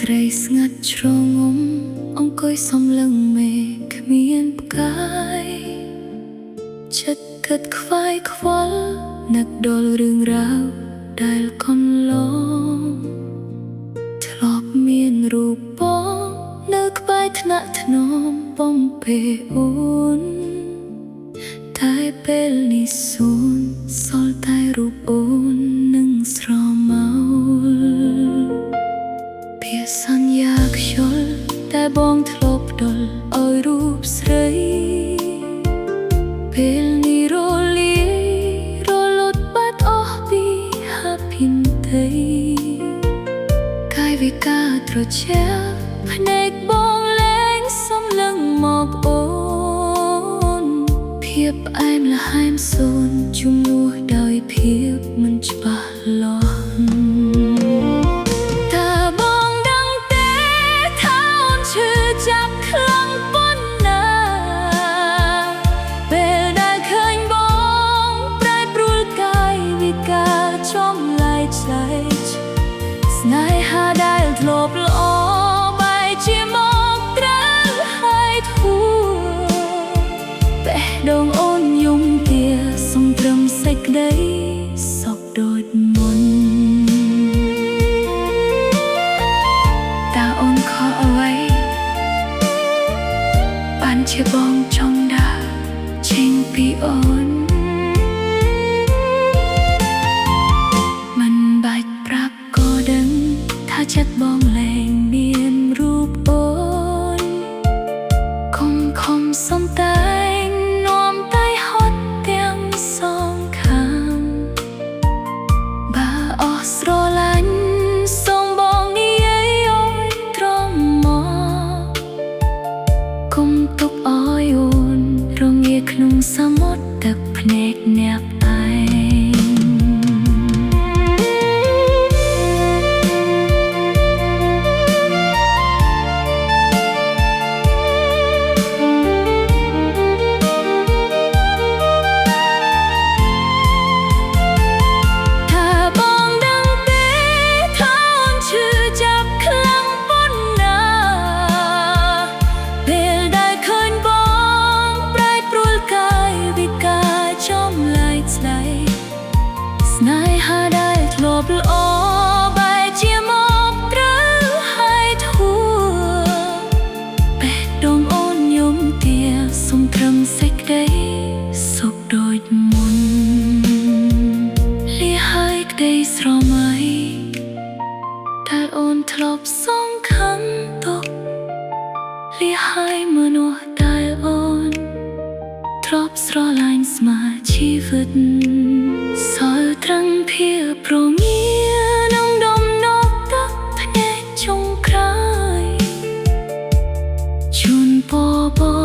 ត្រីស្ងាត់ជ្រងំអង្គុយសំលឹងមេឃគ្មានផ្កាយចិត្តគិតខ្វាយខ្វល់នឹកដល់រឿងរ៉ាវដែលកន្លងធ្លាប់មានរូបបងនៅក្បែរថ្នាក់ថ្នមបំពេលអូនតែពេលនេះសួនសល់តែរូបអូននឹងស្រមោលពាក្យសន្យាខ្យល់តែបងធ្លាប់ផ្ដល់ឲ្យរូបស្រីពេលនេះរលាយរលត់បាត់អស់ពីហាភិនតីកាយវិការត្រជាក់ភ្នែកបងលែងសំលឹងមកអូនភាពផ្អែមល្ហែមសូនជំនួសដោយភាពមិនច្បាស់លាស់ស្នេហាដែលធ្លាប់ល្អបែរជាមកត្រូវហើយធូរបេះដូងអូនយំទាសុំត្រឹមសេចក្តីសុខដូចមុនតើអូនខកអ្វីបានជាបងចង់ដើរចេញពីអូនចិត្តបងលែងមានរូបអូនខំសំតែងនាំតែហត់ទាំងសងខាងបើអស់ស្រឡាញ់សូមបងនិយាយឲ្យត្រង់មកគុំទុកឲ្យអូនរងាក្នុងសមុទ្រទឹកភ្នែកអ្នកស្នេហាដែលធ្លាប់ល្អបែរជាមកត្រូវហើយធូរបេះដូងអូនយំទាសុំត្រឹមសេចក្តីសុខដូចមុនលាហើយក្តីស្រមៃដែលអូនធ្លាប់សងខំទុកលាហើយមនុស្សដែលអូនធ្លាប់ស្រឡាញ់ស្មើជីវិតសល់ត្រឹងភាពប្រងានឹងដុំនប់ទឹកភ្នែកចុងក្រោយជូនពរ